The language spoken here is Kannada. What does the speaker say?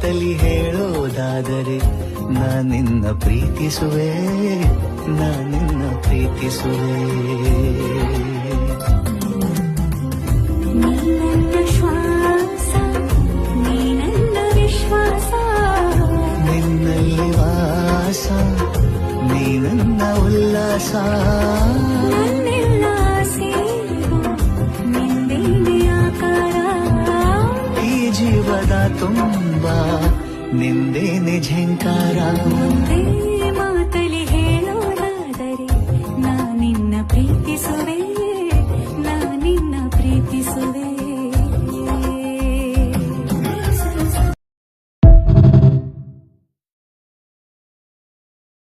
ಮಾತಲಿ ಹೇಳೋದಾದರೆ ನಿನ್ನ ಪ್ರೀತಿಸುವೆ, ನಿನ್ನ ಪ್ರೀತಿಸುವೆ. ನೀನನ್ನ ಶ್ವಾಸ, ನೀನನ್ನ ವಿಶ್ವಾಸ, ನಿನ್ನಲ್ಲಿ ವಾಸ, ನೀನನ್ನ ಉಲ್ಲಾಸ. ನನ್ನೆಲ್ಲ ಸೇರು ನಿಂದೇನೆ ಆಕಾರ. ಈ ಜೀವದ ತುಂಬ ನಿಂದೇನೆ ಝಂಕಾರ. ಒಂದೇ